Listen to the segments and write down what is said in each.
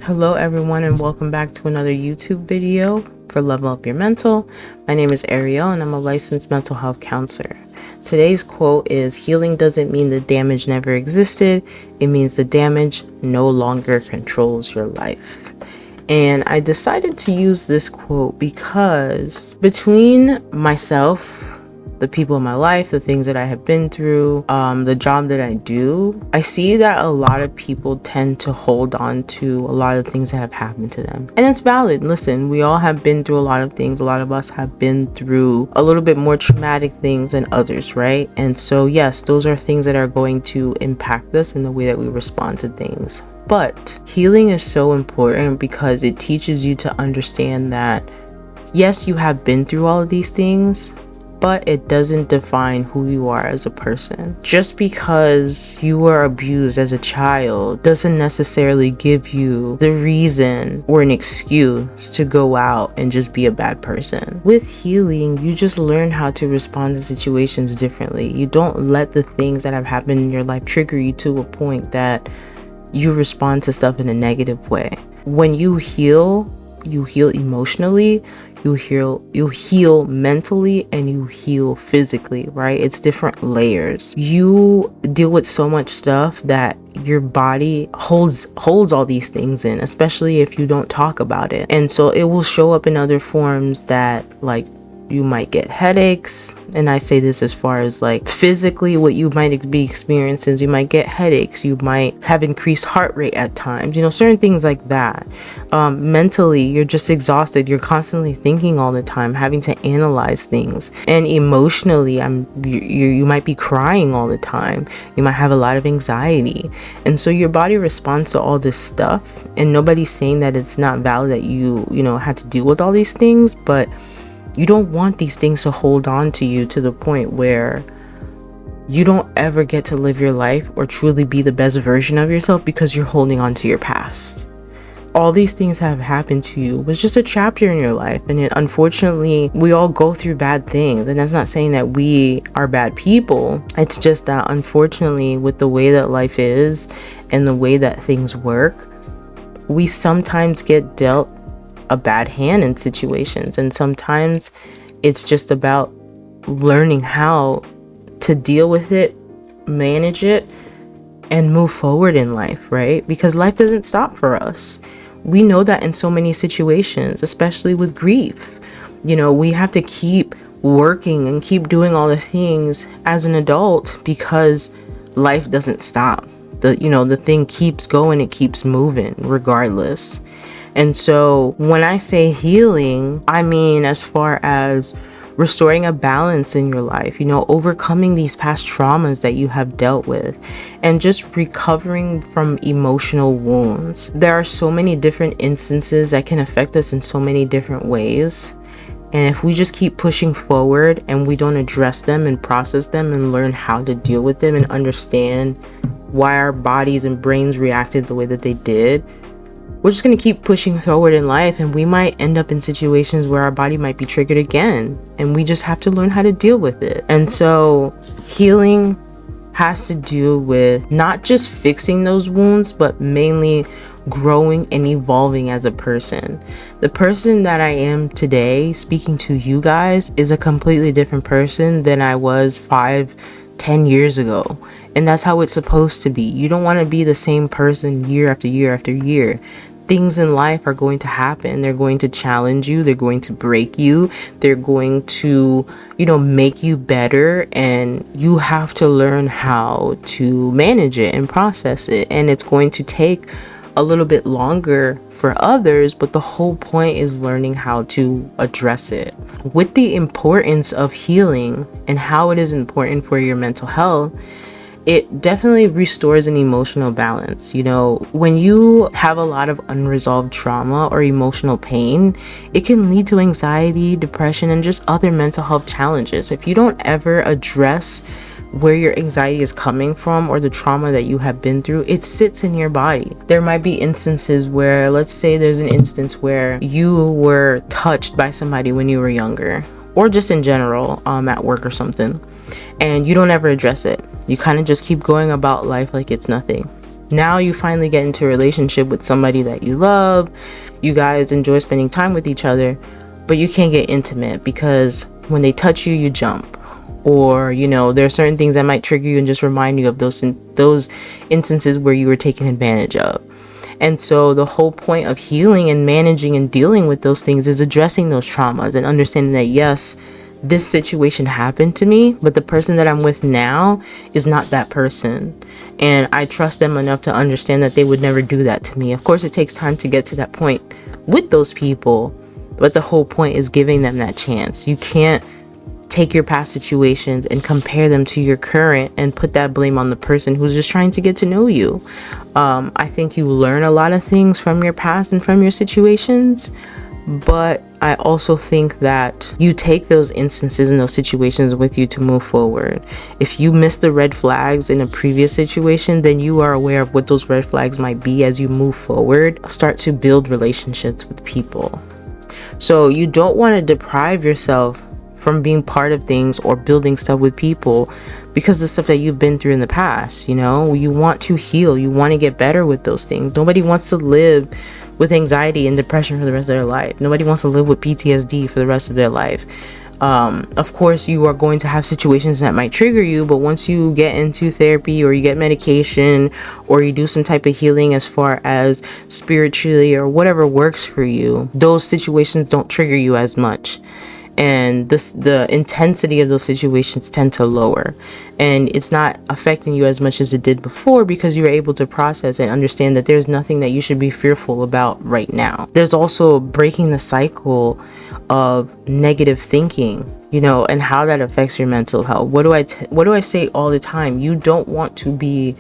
Hello everyone and welcome back to another YouTube video for Level Up Your Mental. My name is Ariel and I'm a licensed mental health counselor. Today's quote is, "Healing doesn't mean the damage never existed. It means the damage no longer controls your life." And I decided to use this quote because between myself, the people in my life, the things that I have been through, the job that I do, I see that a lot of people tend to hold on to a lot of things that have happened to them. And it's valid. Listen, we all have been through a lot of things. A lot of us have been through a little bit more traumatic things than others, right? And so, yes, those are things that are going to impact us in the way that we respond to things. But healing is so important because it teaches you to understand that, yes, you have been through all of these things, but it doesn't define who you are as a person. Just because you were abused as a child doesn't necessarily give you the reason or an excuse to go out and just be a bad person. With healing, you just learn how to respond to situations differently. You don't let the things that have happened in your life trigger you to a point that you respond to stuff in a negative way. When you heal emotionally, you heal mentally, and you heal physically, right? It's different layers. You deal with so much stuff that your body holds all these things in, especially if you don't talk about it. And so it will show up in other forms that, like, you might get headaches. And I say this as far as like physically what you might be experiencing is you might get headaches, you might have increased heart rate at times, certain things like that. Mentally, you're just exhausted. You're constantly thinking all the time, having to analyze things. And emotionally, you might be crying all the time. You might have a lot of anxiety. And so your body responds to all this stuff. And nobody's saying that it's not valid that you had to deal with all these things, but you don't want these things to hold on to you to the point where you don't ever get to live your life or truly be the best version of yourself because you're holding on to your past. All these things have happened to you was just a chapter in your life, and unfortunately we all go through bad things. And that's not saying that we are bad people. It's just that unfortunately, with the way that life is and the way that things work, we sometimes get dealt a bad hand in situations, and sometimes it's just about learning how to deal with it, manage it, and move forward in life, right? Because life doesn't stop for us. We know that in so many situations, especially with grief. We have to keep working and keep doing all the things as an adult because life doesn't stop. The thing keeps going, it keeps moving regardless. And so when I say healing, I mean as far as restoring a balance in your life, overcoming these past traumas that you have dealt with, and just recovering from emotional wounds. There are so many different instances that can affect us in so many different ways. And if we just keep pushing forward and we don't address them and process them and learn how to deal with them and understand why our bodies and brains reacted the way that they did, we're just going to keep pushing forward in life, and we might end up in situations where our body might be triggered again, and we just have to learn how to deal with it. And so healing has to do with not just fixing those wounds, but mainly growing and evolving as a person. The person that I am today, speaking to you guys, is a completely different person than I was 5-10 years ago. And that's how it's supposed to be. You don't want to be the same person year after year after year. Things in life are going to happen. They're going to challenge you. They're going to break you. They're going to, make you better. And you have to learn how to manage it and process it. And it's going to take a little bit longer for others, but the whole point is learning how to address it. With the importance of healing and how it is important for your mental health, it definitely restores an emotional balance. When you have a lot of unresolved trauma or emotional pain, it can lead to anxiety, depression, and just other mental health challenges. If you don't ever address where your anxiety is coming from or the trauma that you have been through, it sits in your body. There might be instances where, let's say there's an instance where you were touched by somebody when you were younger, or just in general, at work or something, and you don't ever address it. You kind of just keep going about life like it's nothing. Now you finally get into a relationship with somebody that you love. You guys enjoy spending time with each other, but you can't get intimate because when they touch you, you jump. Or, there are certain things that might trigger you and just remind you of those instances where you were taken advantage of. And so the whole point of healing and managing and dealing with those things is addressing those traumas and understanding that, yes, this situation happened to me, but the person that I'm with now is not that person. And I trust them enough to understand that they would never do that to me. Of course, it takes time to get to that point with those people, but the whole point is giving them that chance. You can't take your past situations and compare them to your current and put that blame on the person who's just trying to get to know you. I think you learn a lot of things from your past and from your situations, but I also think that you take those instances and those situations with you to move forward. If you miss the red flags in a previous situation, then you are aware of what those red flags might be as you move forward. Start to build relationships with people. So you don't want to deprive yourself from being part of things or building stuff with people because of the stuff that you've been through in the past. You want to heal. You want to get better with those things. Nobody wants to live with anxiety and depression for the rest of their life. Nobody wants to live with PTSD for the rest of their life. Of course, you are going to have situations that might trigger you, but once you get into therapy or you get medication or you do some type of healing as far as spiritually or whatever works for you, those situations don't trigger you as much. And the intensity of those situations tend to lower, and it's not affecting you as much as it did before because you're able to process and understand that there's nothing that you should be fearful about right now. There's also breaking the cycle of negative thinking, and how that affects your mental health. What do I say all the time? You don't want to be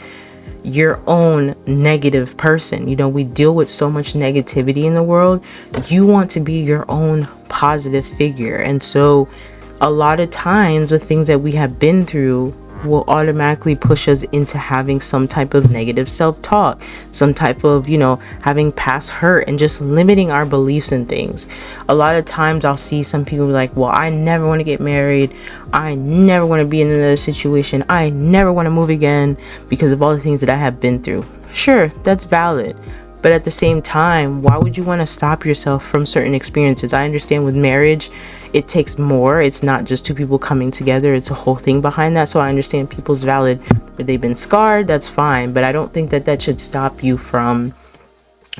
your own negative person. We deal with so much negativity in the world. You want to be your own positive figure. And so a lot of times the things that we have been through will automatically push us into having some type of negative self-talk, some type of, having past hurt and just limiting our beliefs in things. A lot of times I'll see some people be like, well, I never want to get married. I never want to be in another situation. I never want to move again because of all the things that I have been through. Sure, that's valid. But at the same time, why would you want to stop yourself from certain experiences? I understand with marriage, it takes more. It's not just two people coming together. It's a whole thing behind that. So I understand people's valid, where they've been scarred, that's fine. But I don't think that should stop you from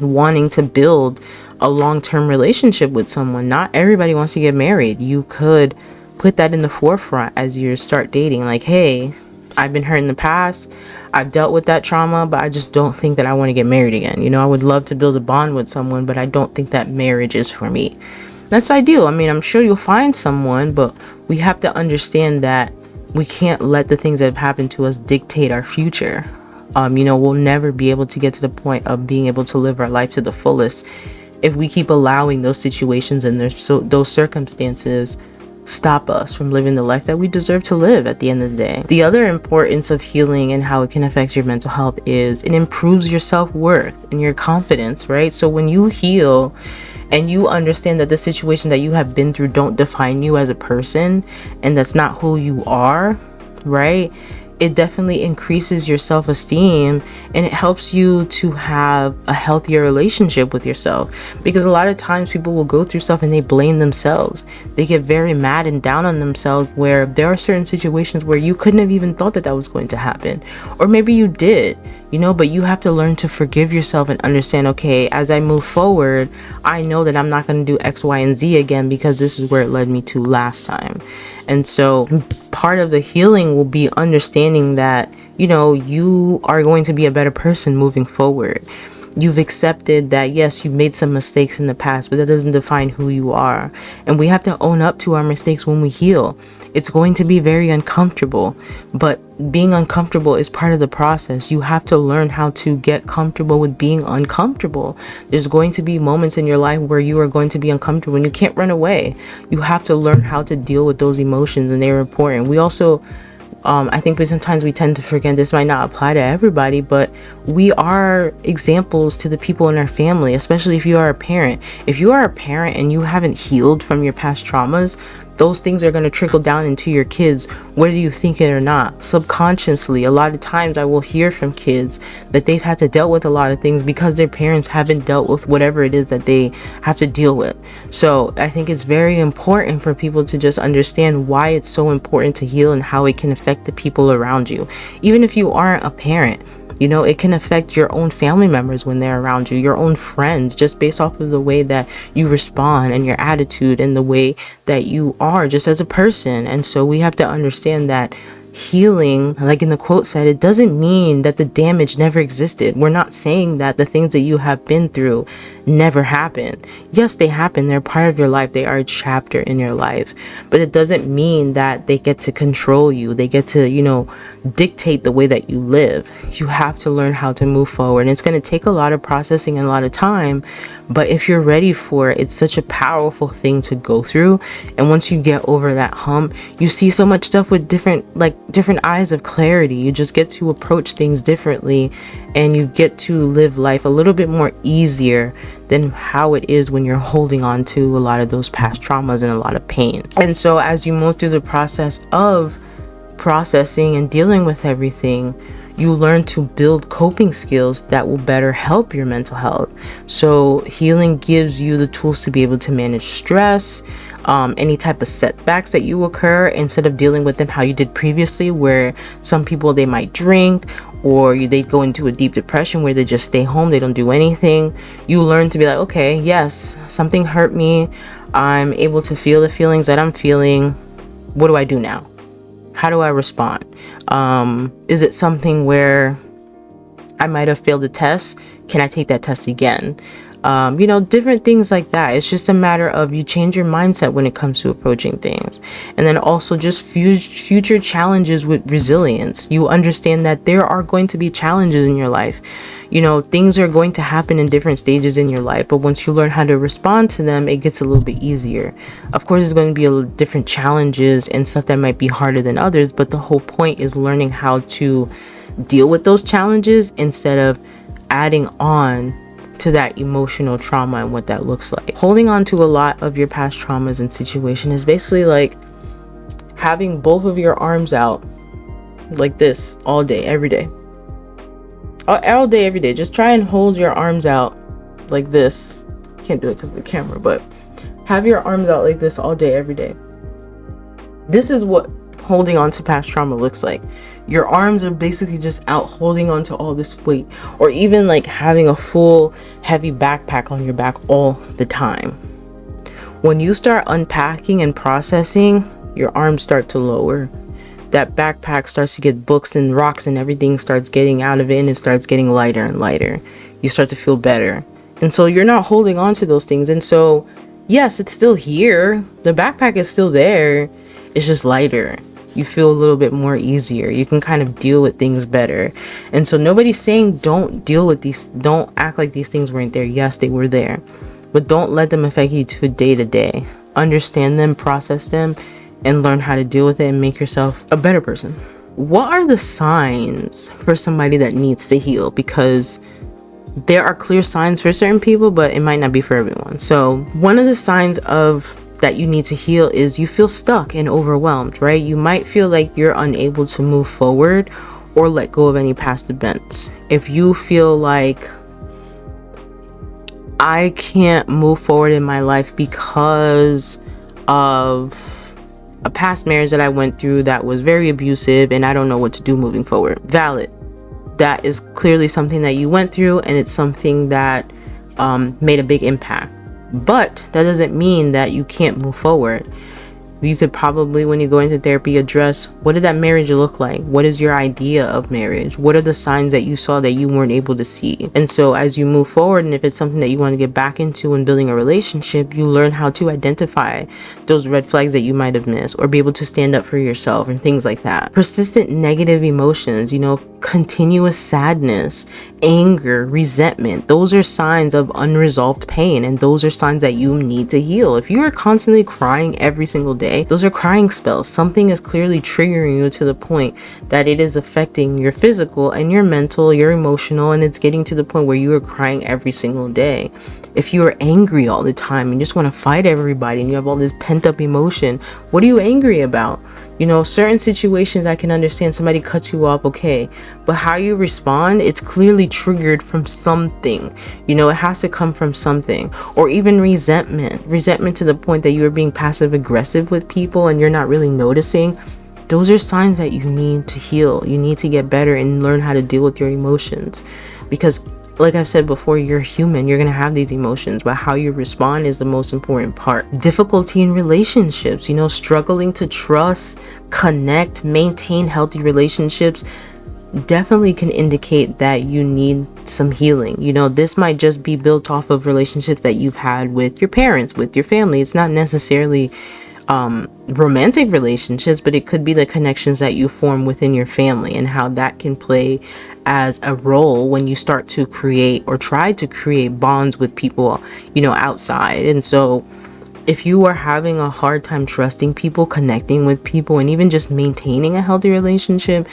wanting to build a long-term relationship with someone. Not everybody wants to get married. You could put that in the forefront as you start dating. Like, hey, I've been hurt in the past. I've dealt with that trauma, but I just don't think that I want to get married again. I would love to build a bond with someone, but I don't think that marriage is for me. That's ideal. I mean, I'm sure you'll find someone, but we have to understand that we can't let the things that have happened to us dictate our future. We'll never be able to get to the point of being able to live our life to the fullest if we keep allowing those situations and those circumstances stop us from living the life that we deserve to live at the end of the day. The other importance of healing and how it can affect your mental health is it improves your self-worth and your confidence, right? So when you heal and you understand that the situation that you have been through don't define you as a person and that's not who you are, right? It definitely increases your self-esteem and it helps you to have a healthier relationship with yourself, because a lot of times people will go through stuff and they blame themselves. They get very mad and down on themselves, where there are certain situations where you couldn't have even thought that was going to happen, or maybe you did, but you have to learn to forgive yourself and understand, okay, as I move forward, I know that I'm not going to do X, Y, and Z again because this is where it led me to last time. And so part of the healing will be understanding that, you are going to be a better person moving forward. You've accepted that, yes, you made some mistakes in the past, but that doesn't define who you are. And we have to own up to our mistakes when we heal. It's going to be very uncomfortable, but being uncomfortable is part of the process. You have to learn how to get comfortable with being uncomfortable. There's going to be moments in your life where you are going to be uncomfortable and you can't run away. You have to learn how to deal with those emotions, and they're important. We also I think sometimes we tend to forget, this might not apply to everybody, but we are examples to the people in our family, especially if you are a parent. If you are a parent and you haven't healed from your past traumas, those things are going to trickle down into your kids, whether you think it or not. Subconsciously, a lot of times I will hear from kids that they've had to deal with a lot of things because their parents haven't dealt with whatever it is that they have to deal with. So I think it's very important for people to just understand why it's so important to heal and how it can affect the people around you. Even if you aren't a parent, you know, it can affect your own family members when they're around you, your own friends, just based off of the way that you respond and your attitude and the way that you are just as a person. And so we have to understand that healing, like in the quote said, it doesn't mean that the damage never existed. We're not saying that the things that you have been through never happened. Yes, they happen. They're part of your life. They are a chapter in your life. But it doesn't mean that they get to control you. They get to, you know, dictate the way that you live. You have to learn how to move forward. And it's going to take a lot of processing and a lot of time. But if you're ready for it, it's such a powerful thing to go through. And once you get over that hump, you see so much stuff with different eyes of clarity. You just get to approach things differently, and you get to live life a little bit more easier than how it is when you're holding on to a lot of those past traumas and a lot of pain. And so as you move through the process of processing and dealing with everything, you learn to build coping skills that will better help your mental health. So healing gives you the tools to be able to manage stress, any type of setbacks that you occur, instead of dealing with them how you did previously, where some people, they might drink, or they go into a deep depression where they just stay home, they don't do anything. You learn to be like, okay, yes, something hurt me. I'm able to feel the feelings that I'm feeling. What do I do now? How do I respond? Is it something where I might have failed a test? Can I take that test again? You know, different things like that. It's just a matter of you change your mindset when it comes to approaching things. And then also just future challenges with resilience. You understand that there are going to be challenges in your life. You know, things are going to happen in different stages in your life, but once you learn how to respond to them, it gets a little bit easier. Of course, there's going to be different challenges and stuff that might be harder than others, but the whole point is learning how to deal with those challenges instead of adding on to that emotional trauma and what that looks like. Holding on to a lot of your past traumas and situation is basically like having both of your arms out like this all day, every day. All day, every day. Just try and hold your arms out like this. Can't do it because of the camera, but have your arms out like this all day, every day. This is what holding on to past trauma looks like. Your arms are basically just out holding on to all this weight, or even like having a full heavy backpack on your back all the time. When you start unpacking and processing, your arms start to lower. That backpack starts to get books and rocks and everything starts getting out of it, and it starts getting lighter and lighter. You start to feel better. And so you're not holding on to those things. And so, yes, it's still here. The backpack is still there. It's just lighter. You feel a little bit more easier. You can kind of deal with things better. And so nobody's saying don't deal with these, don't act like these things weren't there. Yes, they were there. But don't let them affect you to day to day. Understand them, process them, and learn how to deal with it and make yourself a better person. What are the signs for somebody that needs to heal? Because there are clear signs for certain people, but it might not be for everyone. So one of the signs of that you need to heal is you feel stuck and overwhelmed, right? You might feel like you're unable to move forward or let go of any past events. If you feel like I can't move forward in my life because of a past marriage that I went through that was very abusive and I don't know what to do moving forward. Valid. That is clearly something that you went through, and it's something that made a big impact. But that doesn't mean that you can't move forward. You could probably, when you go into therapy, address what did that marriage look like? What is your idea of marriage? What are the signs that you saw that you weren't able to see? And so as you move forward, and if it's something that you want to get back into when building a relationship, you learn how to identify those red flags that you might have missed, or be able to stand up for yourself and things like that. Persistent negative emotions, you know, continuous sadness, anger, resentment. Those are signs of unresolved pain, and those are signs that you need to heal. If you are constantly crying every single day, those are crying spells. Something is clearly triggering you to the point that it is affecting your physical and your mental, your emotional, and it's getting to the point where you are crying every single day. If you are angry all the time and just want to fight everybody and you have all this pent up emotion, what are you angry about? You know, certain situations I can understand, somebody cuts you off, okay, but how you respond, it's clearly triggered from something. You know, it has to come from something. Or even resentment to the point that you are being passive aggressive with people and you're not really noticing. Those are signs that you need to heal. You need to get better and learn how to deal with your emotions, because like I've said before, you're human, you're gonna have these emotions, but how you respond is the most important part. Difficulty in relationships, you know, struggling to trust, connect, maintain healthy relationships definitely can indicate that you need some healing. You know, this might just be built off of relationships that you've had with your parents, with your family. It's not necessarily romantic relationships, but it could be the connections that you form within your family and how that can play as a role when you start to create or try to create bonds with people, you know, outside. And so if you are having a hard time trusting people, connecting with people, and even just maintaining a healthy relationship,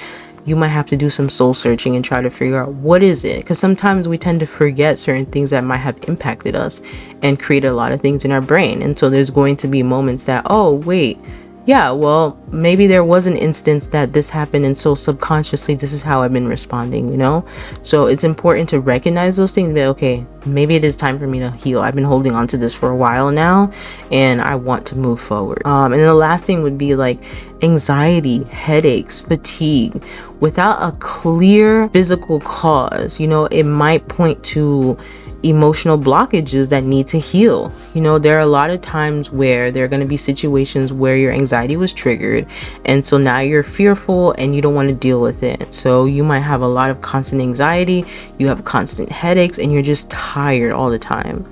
you might have to do some soul searching and try to figure out what is it, because sometimes we tend to forget certain things that might have impacted us and create a lot of things in our brain. And so there's going to be moments that, oh wait, yeah, well, maybe there was an instance that this happened, and so subconsciously this is how I've been responding, you know? So it's important to recognize those things, but okay, maybe it is time for me to heal. I've been holding on to this for a while now and I want to move forward. And then the last thing would be like anxiety, headaches, fatigue without a clear physical cause. You know, it might point to emotional blockages that need to heal. You know, there are a lot of times where there are going to be situations where your anxiety was triggered, and so now you're fearful and you don't want to deal with it. So you might have a lot of constant anxiety, you have constant headaches, and you're just tired all the time.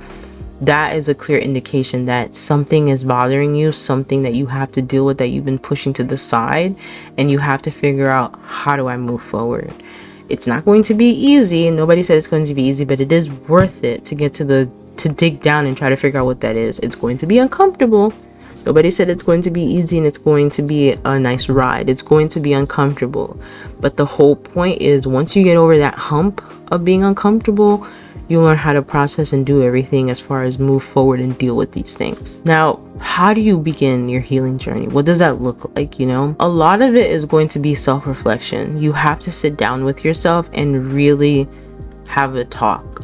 That is a clear indication that something is bothering you, something that you have to deal with, that you've been pushing to the side, and you have to figure out, how do I move forward? It's not going to be easy, and nobody said it's going to be easy, but it is worth it to get to dig down and try to figure out what that is. It's going to be uncomfortable. Nobody said it's going to be easy and it's going to be a nice ride. It's going to be uncomfortable. But the whole point is, once you get over that hump of being uncomfortable, you learn how to process and do everything as far as move forward and deal with these things. Now, how do you begin your healing journey? What does that look like? You know, a lot of it is going to be self-reflection. You have to sit down with yourself and really have a talk.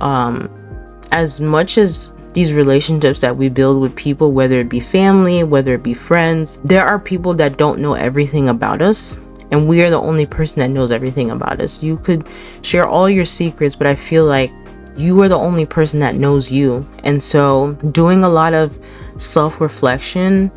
As much as these relationships that we build with people, whether it be family, whether it be friends, there are people that don't know everything about us, and we are the only person that knows everything about us. You could share all your secrets, but I feel like you are the only person that knows you. And so doing a lot of self-reflection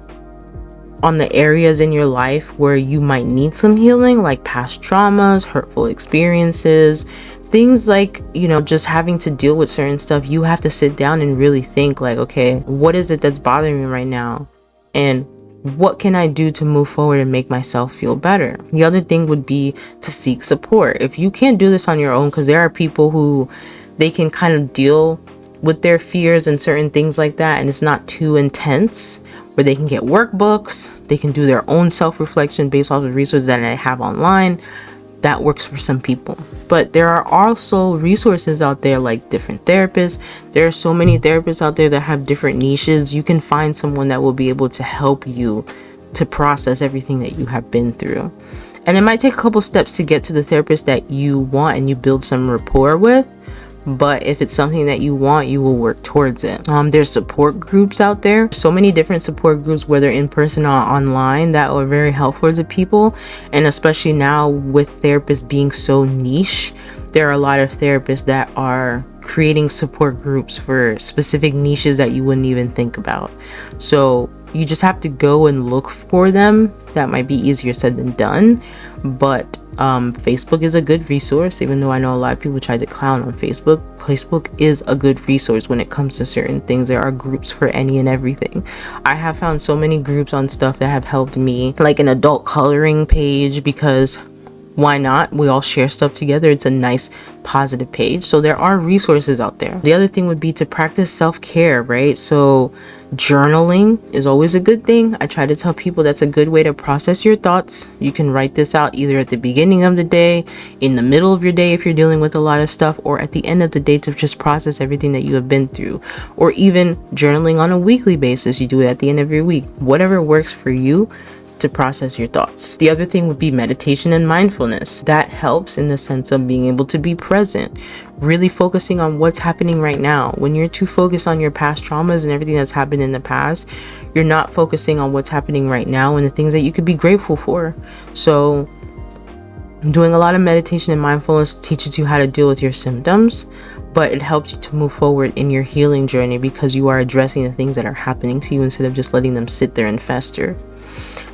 on the areas in your life where you might need some healing, like past traumas, hurtful experiences, things like, you know, just having to deal with certain stuff, you have to sit down and really think like, okay, what is it that's bothering me right now? And what can I do to move forward and make myself feel better? The other thing would be to seek support. If you can't do this on your own, because there are people who they can kind of deal with their fears and certain things like that, and it's not too intense, where they can get workbooks, they can do their own self-reflection based off of resources that I have online. That works for some people. But there are also resources out there like different therapists. There are so many therapists out there that have different niches. You can find someone that will be able to help you to process everything that you have been through. And it might take a couple steps to get to the therapist that you want and you build some rapport with. But if it's something that you want, you will work towards it. There's support groups out there. So many different support groups, whether in person or online, that are very helpful to people. And especially now with therapists being so niche, there are a lot of therapists that are creating support groups for specific niches that you wouldn't even think about. So you just have to go and look for them. That might be easier said than done, but Facebook is a good resource. Even though I know a lot of people try to clown on Facebook, Facebook is a good resource when it comes to certain things. There are groups for any and everything. I have found so many groups on stuff that have helped me, like an adult coloring page, because Why not? We all share stuff together. It's a nice positive page. So there are resources out there. The other thing would be to practice self-care, right? So journaling is always a good thing. I try to tell people that's a good way to process your thoughts. You can write this out either at the beginning of the day, in the middle of your day if you're dealing with a lot of stuff, or at the end of the day to just process everything that you have been through. Or even journaling on a weekly basis. You do it at the end of your week. Whatever works for you to process your thoughts. The other thing would be meditation and mindfulness. That helps in the sense of being able to be present, really focusing on what's happening right now. When you're too focused on your past traumas and everything that's happened in the past, you're not focusing on what's happening right now and the things that you could be grateful for. So doing a lot of meditation and mindfulness teaches you how to deal with your symptoms, but it helps you to move forward in your healing journey because you are addressing the things that are happening to you instead of just letting them sit there and fester.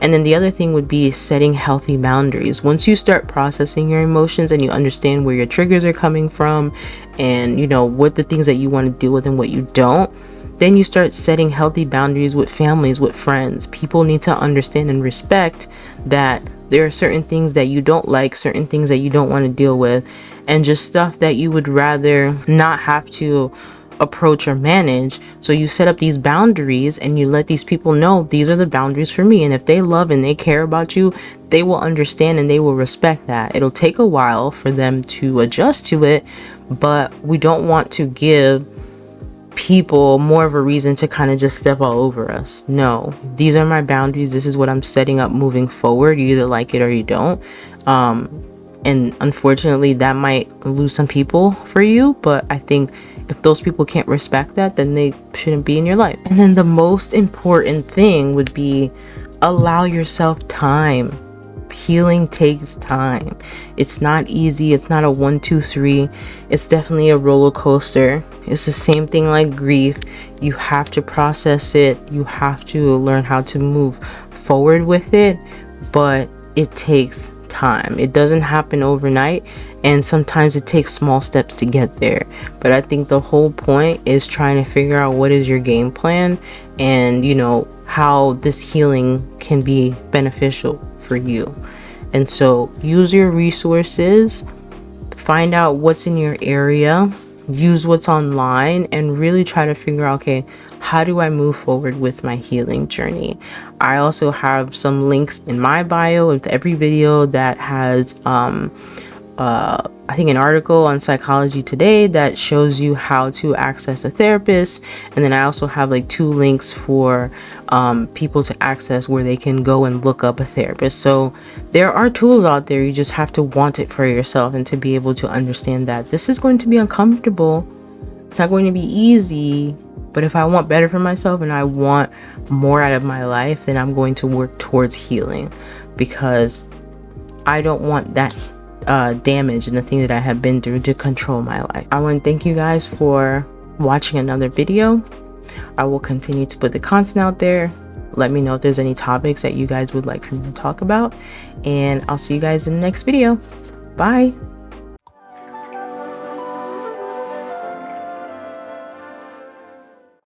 And then the other thing would be setting healthy boundaries. Once you start processing your emotions and you understand where your triggers are coming from and you know what the things that you want to deal with and what you don't, then you start setting healthy boundaries with families, with friends. People need to understand and respect that there are certain things that you don't like, certain things that you don't want to deal with, and just stuff that you would rather not have to approach or manage. So you set up these boundaries and you let these people know these are the boundaries for me, and if they love and they care about you, they will understand and they will respect that. It'll take a while for them to adjust to it, but we don't want to give people more of a reason to kind of just step all over us. No, these are my boundaries. This is what I'm setting up moving forward. You either like it or you don't. And unfortunately that might lose some people for you, but I think if those people can't respect that, then they shouldn't be in your life. And then the most important thing would be allow yourself time. Healing takes time. It's not easy. It's not a 1, 2, 3. It's definitely a roller coaster. It's the same thing like grief. You have to process it. You have to learn how to move forward with it, but it takes time. It doesn't happen overnight, and sometimes it takes small steps to get there. But I think the whole point is trying to figure out what is your game plan and you know how this healing can be beneficial for you. And so use your resources, find out what's in your area, use what's online, and really try to figure out, okay, how do I move forward with my healing journey? I also have some links in my bio with every video that has I think an article on Psychology Today that shows you how to access a therapist. And then I also have like 2 links for people to access where they can go and look up a therapist. So there are tools out there. You just have to want it for yourself and to be able to understand that this is going to be uncomfortable. It's not going to be easy, but if I want better for myself and I want more out of my life, then I'm going to work towards healing, because I don't want that damage and the thing that I have been through to control my life. I want to thank you guys for watching another video. I will continue to put the content out there. Let me know if there's any topics that you guys would like for me to talk about, and I'll see you guys in the next video. Bye.